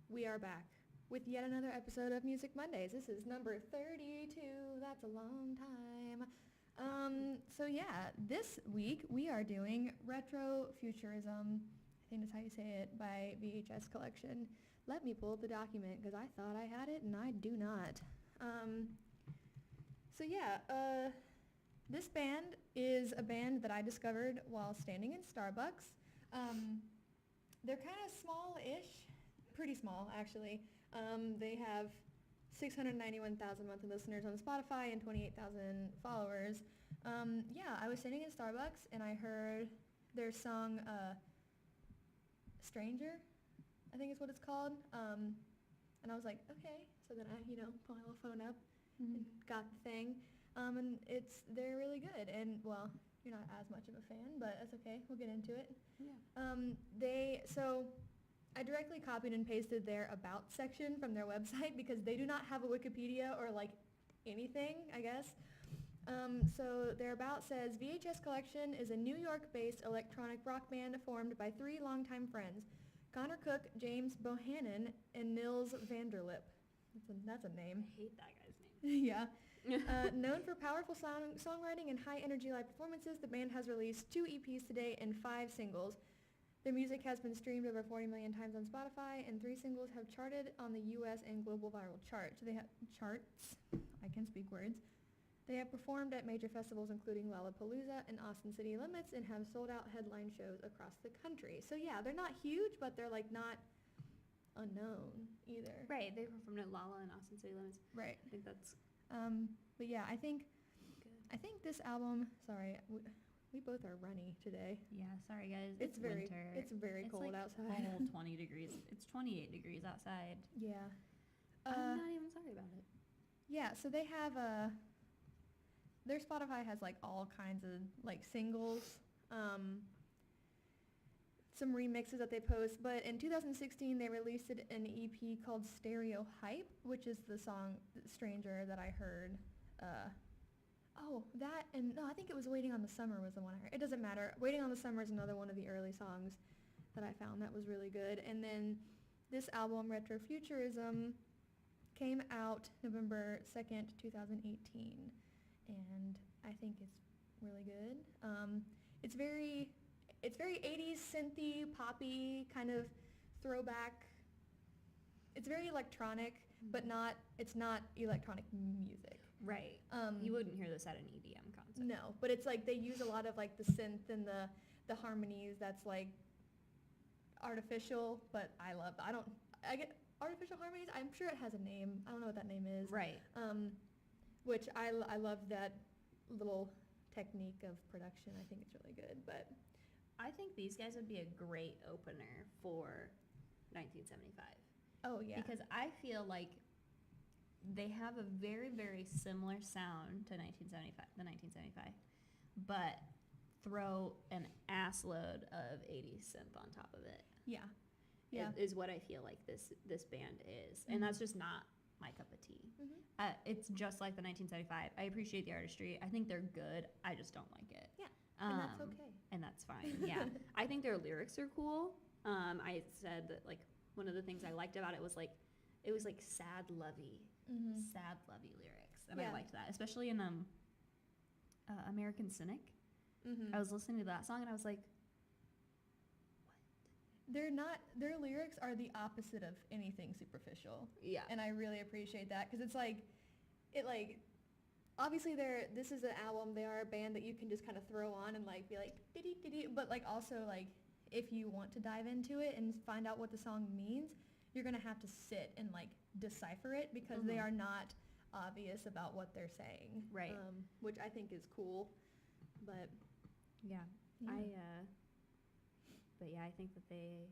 we are back with yet another episode of Music Mondays. This is number 32. That's a long time. So yeah, this week we are doing Retrofuturism, I think that's how you say it, by VHS Collection. Let me pull up the document because I thought I had it and I do not. So yeah, this band is a band that I discovered while standing in Starbucks. They're kind of small-ish, pretty small actually. They have 691,000 monthly listeners on Spotify and 28,000 followers. Yeah, I was sitting in Starbucks and I heard their song Stranger, I think is what it's called. And I was like, okay. So then I, pulled my little phone up and got the thing. And they're really good. And, well, you're not as much of a fan, but that's okay. We'll get into it. Yeah. So I directly copied and pasted their About section from their website because they do not have a Wikipedia or, anything, I guess. So their About says, VHS Collection is a New York-based electronic rock band formed by 3 longtime friends, Connor Cook, James Bohannon, and Nils Vanderlip. That's a name. I hate that guy's name. Yeah. Known for powerful songwriting and high-energy live performances, the band has released 2 EPs to date and 5 singles. Their music has been streamed over 40 million times on Spotify, and 3 singles have charted on the U.S. and global viral charts. They have charts. I can speak words. They have performed at major festivals including Lollapalooza and Austin City Limits and have sold out headline shows across the country. So yeah, they're not huge, but they're not unknown either. Right, they performed at Lala and Austin City Limits. Right. I think that's but yeah, I think this album, sorry, we both are runny today. Yeah, sorry guys. It's winter. It's very cold outside. It's almost 20 degrees. It's 28 degrees outside. Yeah. I'm not even sorry about it. Yeah, so they have their Spotify has all kinds of singles, some remixes that they post, but in 2016 they released an EP called Stereo Hype, which is the song Stranger that I heard. I think it was Waiting on the Summer was the one I heard. It doesn't matter. Waiting on the Summer is another one of the early songs that I found that was really good. And then this album, Retrofuturism, came out November 2nd, 2018. And I think it's really good. It's very 80s synthy, poppy, kind of throwback. It's very electronic, but it's not electronic music. Right. You wouldn't hear this at an EDM concert. No, but it's they use a lot of the synth and the harmonies that's artificial, but I get artificial harmonies. I'm sure it has a name. I don't know what that name is. Right. Which I love that little technique of production. I think it's really good, but I think these guys would be a great opener for 1975. Oh, yeah. Because I feel like they have a very, very similar sound to 1975, but throw an ass load of 80s synth on top of it. Yeah. Yeah. Is what I feel like this band is. And that's just not my cup of tea. Mm-hmm. It's just like the 1975. I appreciate the artistry. I think they're good. I just don't like it. Yeah. And that's okay. And that's fine. Yeah. I think their lyrics are cool. I said that one of the things I liked about it was it was sad lovey lyrics, and I liked that, especially in American Cynic. Mm-hmm. I was listening to that song and I was like, what? Their lyrics are the opposite of anything superficial. Yeah. And I really appreciate that because obviously this is an album. They are a band that you can just kind of throw on and be diddy, but also if you want to dive into it and find out what the song means, you're going to have to sit and decipher it because they are not obvious about what they're saying. Right. Which I think is cool. But yeah. But yeah, I think that they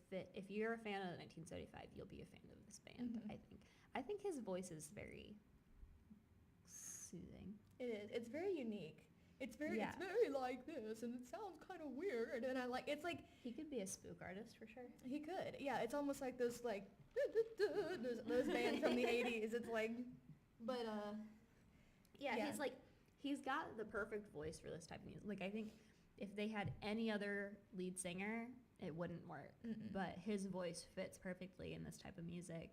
fit. If you're a fan of the 1975, you'll be a fan of this band. Mm-hmm. I think his voice is very soothing. It is. It's very unique. It's very like this, and it sounds kind of weird. And he could be a spook artist for sure. He could. Yeah, it's almost like those those bands from the 80s. It's but he's got the perfect voice for this type of music. I think if they had any other lead singer it wouldn't work. But his voice fits perfectly in this type of music.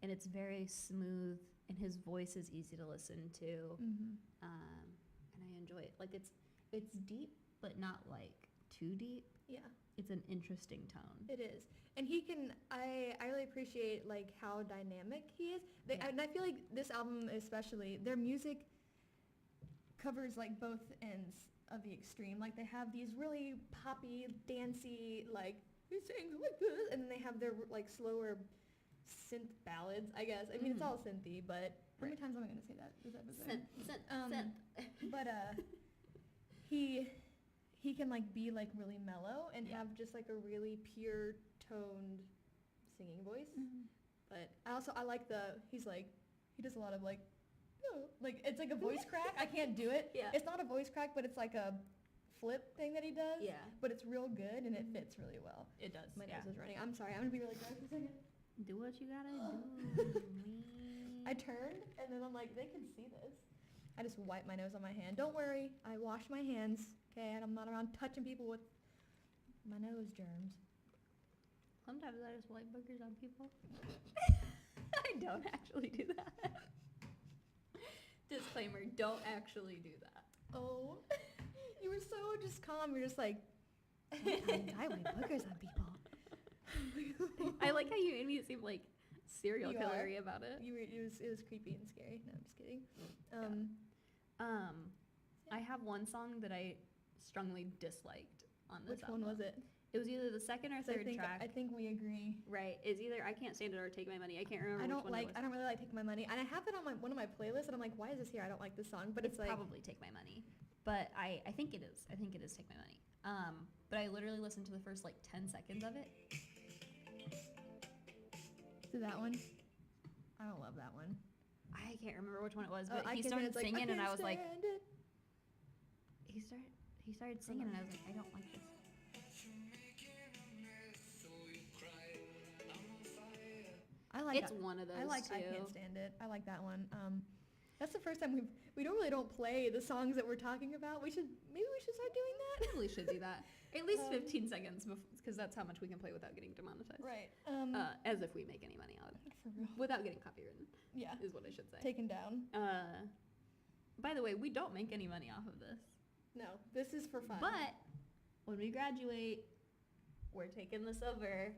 And it's very smooth, and his voice is easy to listen to. And I enjoy it. Like, it's deep, but not, like, too deep. Yeah. It's an interesting tone. It is. And he can, I really appreciate, like, how dynamic he is. And I feel like this album especially, their music covers, like, both ends of the extreme. Like, they have these really poppy, dancey, like, he sings like this, and then they have their, like, slower synth ballads, I guess. I mean, it's all synthy, but how many times am I going to say that this episode? Synth. But he can, like, be, like, really mellow and have just, like, a really pure toned singing voice. But I like he does a lot of, like, like, it's like a voice crack. I can't do it. Yeah. It's not a voice crack, but it's like a flip thing that he does. Yeah. But it's real good, and it fits really well. It does. My nose is running. I'm sorry. I'm going to be really dry for a second. Do what you gotta do. I turned, and then I'm like, they can see this. I just wiped my nose on my hand. Don't worry. I wash my hands, okay? And I'm not around touching people with my nose germs. Sometimes I just wipe boogers on people. I don't actually do that. Disclaimer, don't actually do that. Oh. You were so just calm. You're just like, sometimes I wipe boogers on people. I like how you made me seem like serial killery about it. It was creepy and scary. No, I'm just kidding. I have one song that I strongly disliked on this Which album. one was it? It was either the second or third track. I think we agree. Right. It's either I Can't Stand It or Take My Money. I can't remember which one it was. I don't really like Take My Money. And I have it on one of my playlists, and I'm like, why is this here? I don't like this song. But it's like... probably Take My Money. But I think it is. I think it is Take My Money. But I literally listened to the first, like, 10 seconds of it. Is it that one? I don't love that one. I can't remember which one it was, but he started singing, and I was like... He started singing, and I was like, I don't like this. It's one of those I Can't Stand It. I like that one. That's the first time we don't play the songs that we're talking about. Maybe we should start doing that. Probably should do that. At least 15 seconds, because that's how much we can play without getting demonetized. Right. As if we make any money out of it. For real. Without getting copywritten. Yeah. Is what I should say. Taken down. By the way, we don't make any money off of this. No, this is for fun. But when we graduate, we're taking this over.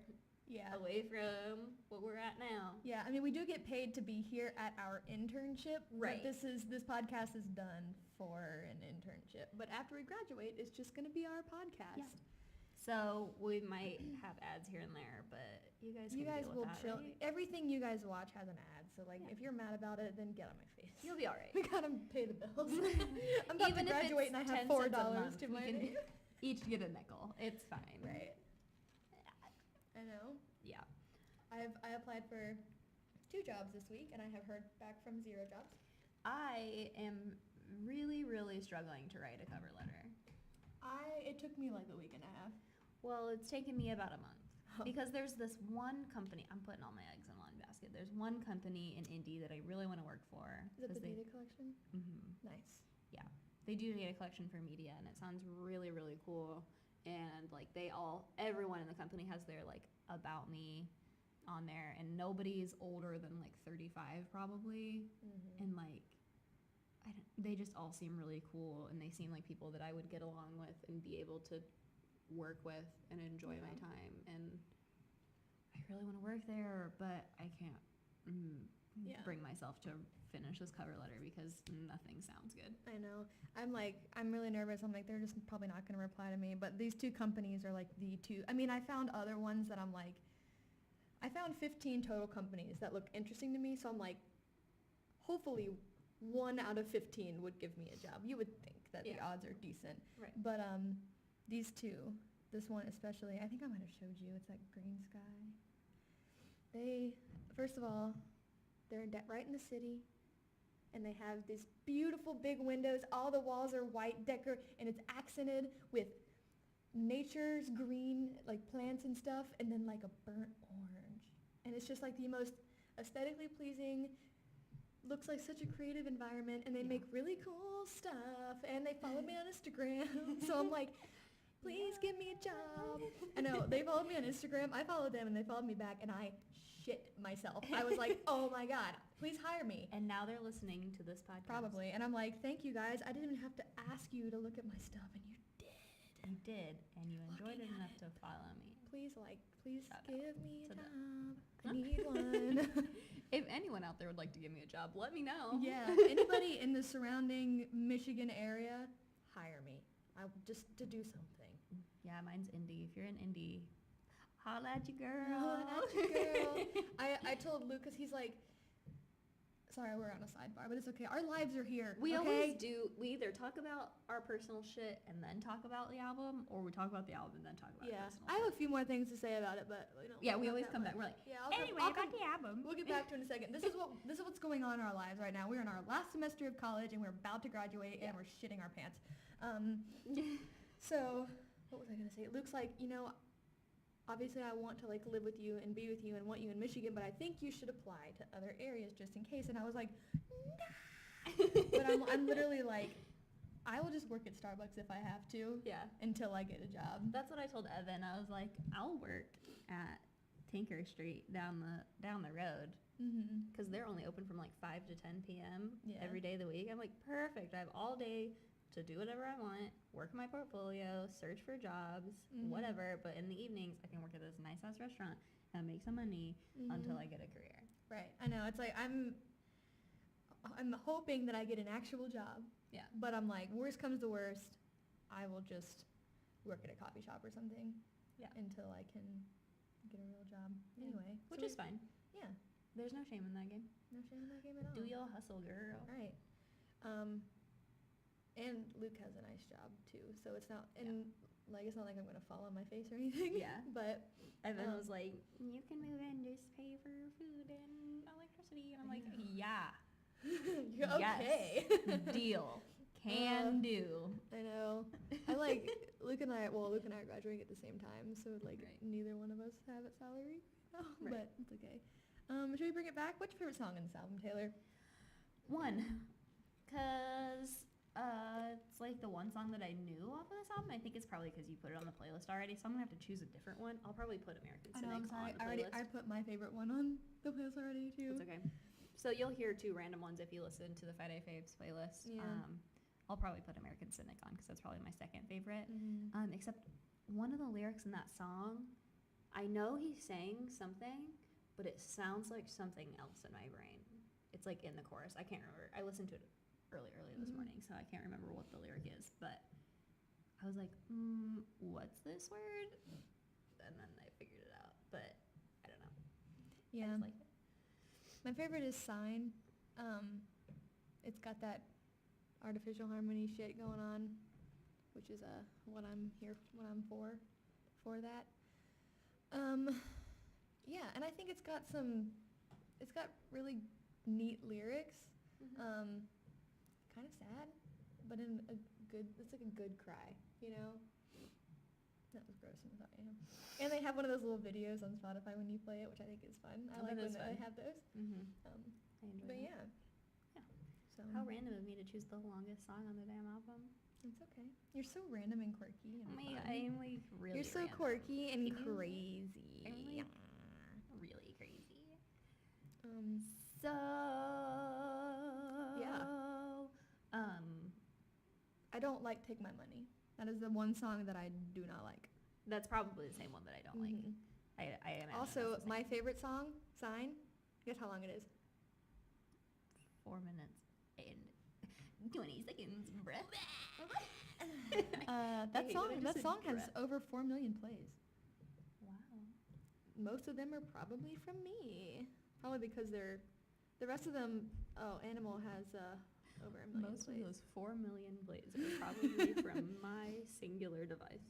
Yeah. Away from what we're at now. Yeah, I mean, we do get paid to be here at our internship. Right. But this podcast is done for an internship. But after we graduate, it's just going to be our podcast. Yeah. So we might have ads here and there, but you guys can deal will with that, chill. right? Everything you guys watch has an ad. So, like, if you're mad about it, then get on my face. You'll be all right. We got to pay the bills. I'm about to graduate and I have $4 to my name. Each get a nickel. It's fine. Right. I know. Yeah. I applied for 2 jobs this week, and I have heard back from 0 jobs. I am really, really struggling to write a cover letter. It took me like a week and a half. Well, it's taken me about a month. Because there's this one company, I'm putting all my eggs in one basket. There's one company in Indy that I really want to work for. Is it the data collection? Mm-hmm. Nice. Yeah. They do data collection for media, and it sounds really, really cool. And, like, everyone in the company has their, like, about me on there, and nobody's older than, like, 35 probably. And, like, they just all seem really cool, and they seem like people that I would get along with and be able to work with and enjoy my time. And I really want to work there, but I can't bring myself to finish this cover letter because nothing sounds good. I know. I'm really nervous. I'm like, they're just probably not going to reply to me. But these 2 companies are like the 2. I mean, I found other ones that I'm like, I found 15 total companies that look interesting to me. So I'm like, hopefully 1 out of 15 would give me a job. You would think that the odds are decent. Right. But these 2, this one especially, I think I might have showed you. It's that Green Sky. First of all, they're right in the city. And they have these beautiful big windows. All the walls are white and it's accented with nature's green, like plants and stuff, and then like a burnt orange. And it's just like the most aesthetically pleasing, looks like such a creative environment, and they make really cool stuff, and they follow me on Instagram. So I'm like, Please give me a job. I know, they followed me on Instagram. I followed them and they followed me back and I shit myself. I was like, oh my God, please hire me. And now they're listening to this podcast. Probably. And I'm like, thank you guys. I didn't even have to ask you to look at my stuff and you did. You did, and you enjoyed it enough to follow me. Please Shout give out me a to job. them. I need one. If anyone out there would like to give me a job, let me know. Yeah, anybody in the surrounding Michigan area, hire me. Just to do something. Yeah, mine's Indy. If you're in Indy, holla at you, girl. Holla at you, girl. I told Luke, because he's like, sorry, we're on a sidebar, but it's okay. Our lives are here. We okay? always do. We either talk about our personal shit and then talk about the album, or we talk about the album and then talk about Yeah, personal I have shit. a few more things to say about it, but Yeah, we not always that come much. back. We're like, Yeah, anyway, about the album. We'll get back to it in a second. This is what's going on in our lives right now. We're in our last semester of college and we're about to graduate and we're shitting our pants. So what was I gonna say? Luke's like, obviously I want to like live with you and be with you and want you in Michigan, but I think you should apply to other areas just in case. And I was like, nah. But I'm literally like, I will just work at Starbucks if I have to. Yeah. Until I get a job. That's what I told Evan. I was like, I'll work at Tinker Street down the road, because they're only open from like 5 to 10 p.m. every day of the week. I'm like, perfect. I have all day to do whatever I want, work my portfolio, search for jobs, whatever. But in the evenings, I can work at this nice ass restaurant and make some money until I get a career. Right. I know. It's like I'm hoping that I get an actual job. Yeah. But I'm like, worst comes to worst, I will just work at a coffee shop or something. Yeah. Until I can get a real job. Yeah. Anyway. Which is fine. Yeah. There's no shame in that game. No shame in that game at all. Do your hustle, girl. Right. And Luke has a nice job too, so it's not like it's not like I'm gonna fall on my face or anything. Yeah. But Evan was like, you can move in, just pay for food and electricity, and I'm like, yeah. You're okay. Deal. Can do. I know. I like Luke and I are graduating at the same time, so like neither one of us have a salary. But it's okay. Should we bring it back? What's your favorite song in this album, Taylor? One, cause it's like the one song that I knew off of this album. I think it's probably because you put it on the playlist already, so I'm gonna have to choose a different one. I'll probably put American Cynic on the playlist. I put my favorite one on the playlist already too. It's okay. So you'll hear two random ones if you listen to the Friday Faves playlist. Yeah. I'll probably put American Cynic on because that's probably my second favorite. Except one of the lyrics in that song, I know he's saying something, but it sounds like something else in my brain. It's like in the chorus. I can't remember. I listened to it early this morning, so I can't remember what the lyric is, but I was like, what's this word? And then I figured it out, but I don't know. Yeah. I just like it. My favorite is Sign. It's got that artificial harmony shit going on, which is what I'm for that. Yeah, and I think it's got really neat lyrics. Kind of sad, but it's like a good cry, you know? That was gross. And they have one of those little videos on Spotify when you play it, which I think is fun. I like when they have those. I enjoy But that. yeah. So How random of me to choose the longest song on the damn album. it's okay. You're so random and quirky. And fun. I'm like really You're so random. quirky and Can you- crazy. I'm like really crazy. So I don't like Take My Money. That is the one song that I do not like. that's probably the same one that I don't like. I imagine Also, that's the my same. favorite song, Sign. Guess how long it is? 4 minutes and 20 seconds, bruh. That hate that I just that said song has bruh. over 4 million plays. Wow. Most of them are probably from me. Probably because the rest of them. Oh, Animal has over 1 million Most plays. of those 4 million plays are probably from my singular device.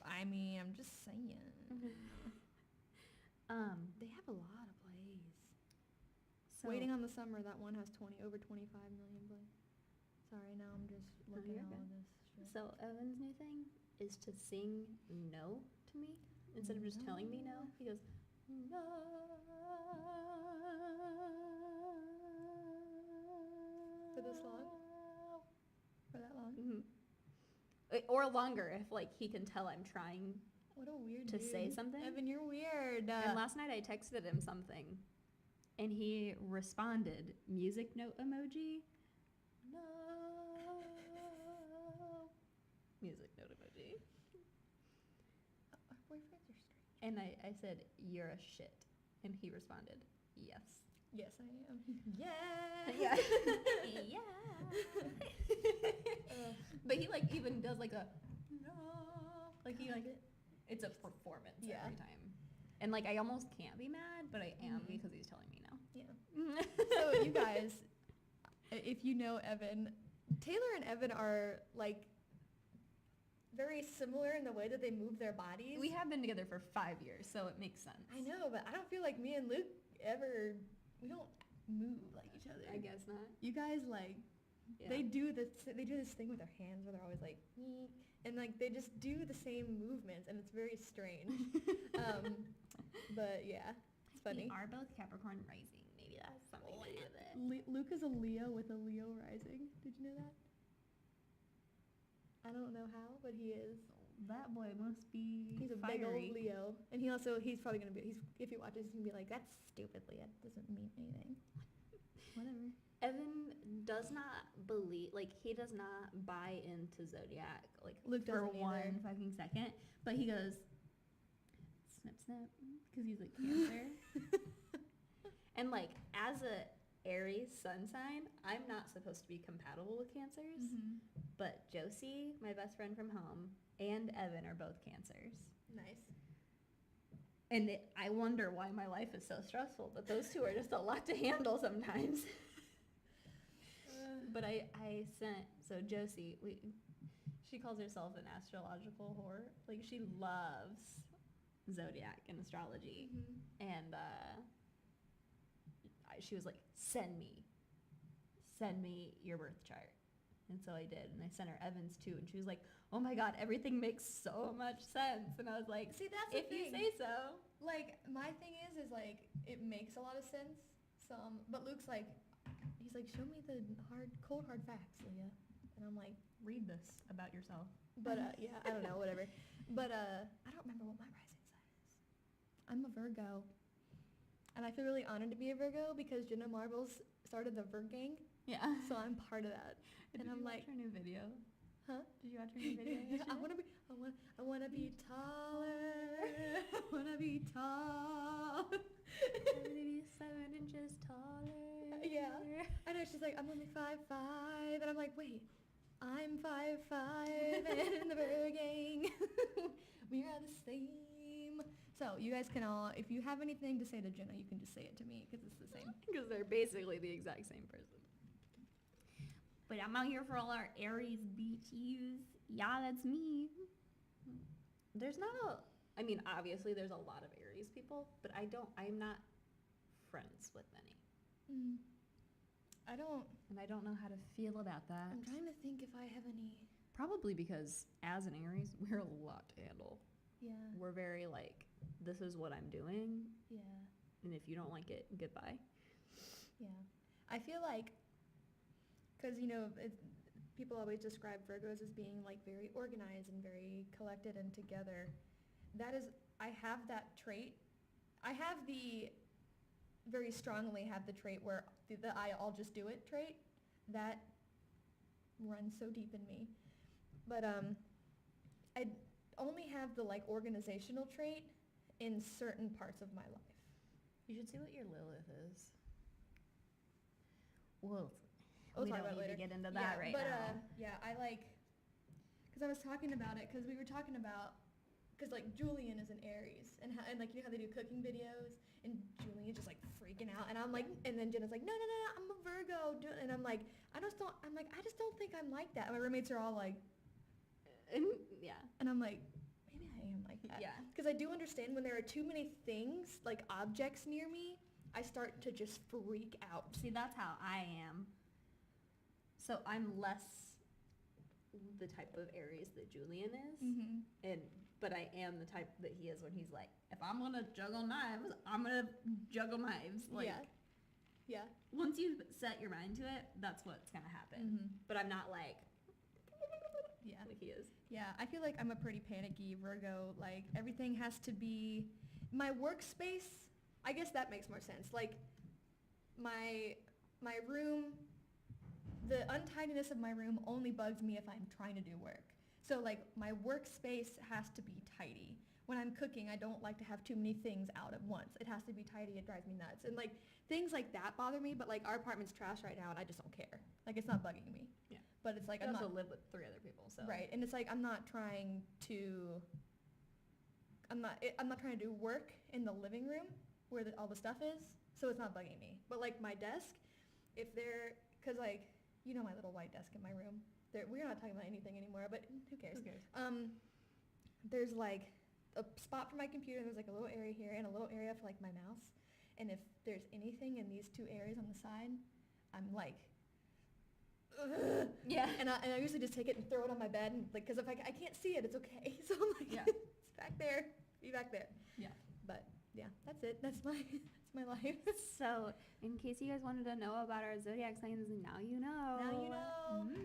I mean, I'm just saying. They have a lot of plays. So Waiting on the Summer, that one has over 25 million plays. Sorry, now I'm just looking you're at all good. this shit. So Evan's new thing is to sing no to me instead of just telling me no. He goes no. For this long? For that long? Or longer if like he can tell I'm trying What a weird to dude. say something. Evan, you're weird. And last night I texted him something, and he responded, music note emoji. No. Music note emoji. Our boyfriends are strange. And I said, you're a shit. And he responded, yes. Yes, I am. Yeah. Yeah. Yeah. But he like even does like a no. Like he like it's a performance every time. And like I almost can't be mad, but I am because he's telling me no. Yeah. So you guys, if you know Evan, Taylor and Evan are like very similar in the way that they move their bodies. We have been together for 5 years, so it makes sense. I know, but I don't feel like me and Luke we don't move like each other. I guess not. You guys like, they do this thing with their hands where they're always like, and like they just do the same movements, and it's very strange. But yeah, it's funny. We are both Capricorn rising. Maybe that's something to do with it. Luke is a Leo with a Leo rising. Did you know that? I don't know how, but he is. That boy must be He's a fiery. big old Leo. And he's probably going to be, if he watches, he's going to be like, that's stupid, Leo. It doesn't mean anything. Whatever. Evan does not believe, like, he does not buy into Zodiac, like, Luke for doesn't one either. fucking second. But he goes, snip, snip, because he's a Cancer. And, like, as a Aries sun sign, I'm not supposed to be compatible with Cancers. Mm-hmm. But Josie, my best friend from home, and Evan are both Cancers. Nice. And I wonder why my life is so stressful, but those two are just a lot to handle sometimes. But I sent, so Josie, she calls herself an astrological whore. Like, she loves Zodiac and astrology. Mm-hmm. And she was like, send me your birth chart. And so I did, and I sent her Evan's too, and she was like, oh my god, everything makes so much sense. And I was like, see, that's if you say so. Like, my thing is like, it makes a lot of sense, but Luke's like, he's like, show me the cold hard facts, Leah. And I'm like, Read this about yourself. but yeah, I don't know, whatever. But I don't remember what my rising sign is. I'm a Virgo. And I feel really honored to be a Virgo because Jenna Marbles started the Virg gang. Yeah. So I'm part of that. Did And I'm you like, watch her new video? huh? Did you watch her new video? I wanna be taller. I wanna be tall. I wanna be 7 inches taller. Yeah. I know, she's like, I'm only 5'5", and I'm like, wait, I'm 5'5", and in the Virg gang, we are the same. So you guys can all, if you have anything to say to Jenna, you can just say it to me because it's the same. Because they're basically the exact same person. But I'm out here for all our Aries BTUs. Yeah, that's me. There's not I mean, obviously there's a lot of Aries people, but I'm not friends with many. I don't know how to feel about that. I'm trying to think if I have any. Probably because as an Aries, we're a lot to handle. Yeah. We're very like, this is what I'm doing, Yeah. and if you don't like it, goodbye. Yeah. I feel like, because, people always describe Virgos as being, like, very organized and very collected and together. I have that trait. Very strongly have the trait where the I'll just do it trait. That runs so deep in me. But I only have the, like, organizational trait in certain parts of my life. You should see what your Lilith is. Well, We'll we talk don't about need it later. to get into that right now. Yeah, I like, because I was talking about it, because we were talking about, because, like, Julian is an Aries, and like, you know how they do cooking videos, and Julian's just, like, freaking out, and I'm like, and then Jenna's like, no, I'm a Virgo, and I'm like, I just don't think I'm like that. And my roommates are all like, Yeah. and I'm like, maybe I am like that. Yeah. Because I do understand when there are too many things, like objects near me, I start to just freak out. See, that's how I am. So I'm less the type of Aries that Julian is, but I am the type that he is when he's like, if I'm gonna juggle knives, I'm gonna juggle knives. Like, yeah. Once you set your mind to it, that's what's gonna happen. But I'm not like, Yeah. like he is. Yeah, I feel like I'm a pretty panicky Virgo. Like, everything has to be... My workspace, I guess that makes more sense. Like, my room, the untidiness of my room only bugs me if I'm trying to do work. So, like, my workspace has to be tidy. When I'm cooking, I don't like to have too many things out at once. It has to be tidy. It drives me nuts. And, like, things like that bother me, but, like, our apartment's trash right now, and I just don't care. Like, it's not bugging me. Yeah. But it's like, I I'm also not... live with 3 other people, so. Right, and it's like, I'm not trying to do work in the living room where all the stuff is, so it's not bugging me. But, like, my desk, because, like, you know my little white desk in my room. We're not talking about anything anymore, but who cares? Who cares? There's, like, a spot for my computer, and there's, like, a little area here, and a little area for, like, my mouse. And if there's anything in these 2 areas on the side, I'm, like... Ugh. Yeah. And I usually just take it and throw it on my bed, and, like, because if I can't see it, it's okay. So I'm like, Yeah. It's back there. Be back there. Yeah. But yeah, that's it. That's my life. So, in case you guys wanted to know about our zodiac signs, now you know. Now you know. Mm.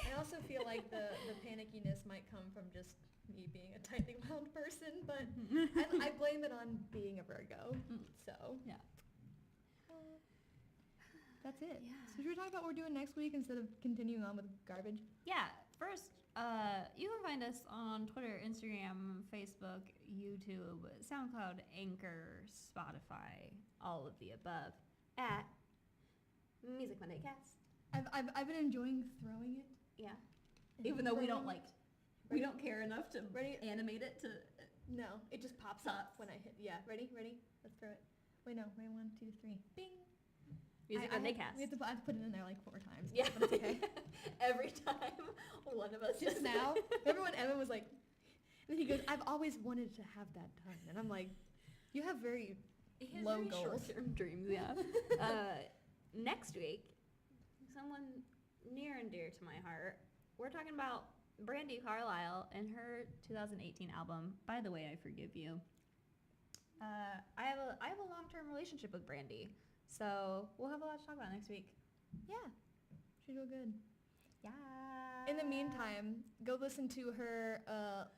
I also feel like the panickiness might come from just me being a tightly wound person, but I blame it on being a Virgo. So Yeah. That's it. Yeah. So should we talk about what we're doing next week instead of continuing on with garbage? Yeah. First, you can find us on Twitter, Instagram, Facebook, YouTube, SoundCloud, Anchor, Spotify, all of the above at Music Monday Cast. I've been enjoying throwing it. Yeah. And Even though we throwing don't it. we don't care enough to Ready? animate it to. No, it just pops up when I hit. Yeah, ready? Let's throw it. Wait, no. Wait, 1, 2, 3. Bing. Music Monday Cast. I have to put it in there like 4 times. Yeah. But it's okay. Every time one of us Just now. Remember when Evan was like, and he goes, I've always wanted to have that done. And I'm like, you have very low goals. Short-term dreams, yeah. Next week, someone near and dear to my heart, we're talking about Brandi Carlile and her 2018 album, By the Way, I Forgive You. I have a long-term relationship with Brandi, so we'll have a lot to talk about next week. Yeah. She's real good. Yeah. In the meantime, go listen to her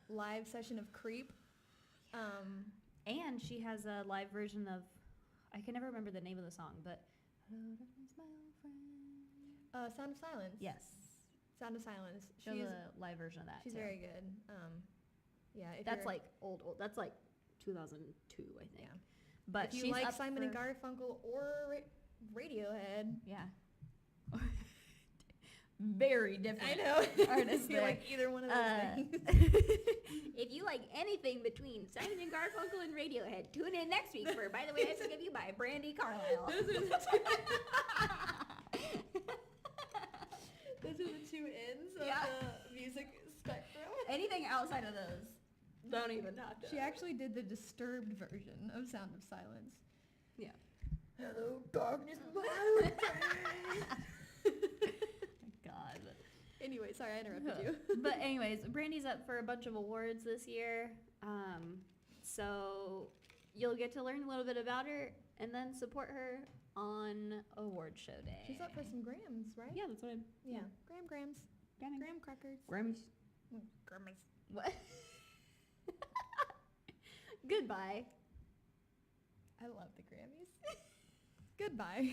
live session of Creep. And she has a live version of, I can never remember the name of the song, but Hello, darkness, my old friend. Sound of Silence. Yes. Sound of Silence. She has a live version of that. She's too. very good. Yeah. That's like old. That's like 2002, I think. Yeah. But if you she's like up Simon and for- Garfunkel or Radiohead. Yeah. Very different. I know. Artists If you there. like either one of those things. If you like anything between Simon and Garfunkel and Radiohead, tune in next week for By the Way, I Forgive You by Brandi Carlile. Those are the 2 ends of the music spectrum. Anything outside of those, don't even talk to She us. actually did the disturbed version of Sound of Silence. Yeah. Hello, darkness, my old friend. God. Anyway, sorry I interrupted you. But anyways, Brandy's up for a bunch of awards this year. So you'll get to learn a little bit about her and then support her on award show day. She's up for some Grams, right? Yeah, that's what I'm... Yeah. Grams. Graham crackers. Grammys. Grammys. What? Goodbye. I love the Grammys. Goodbye.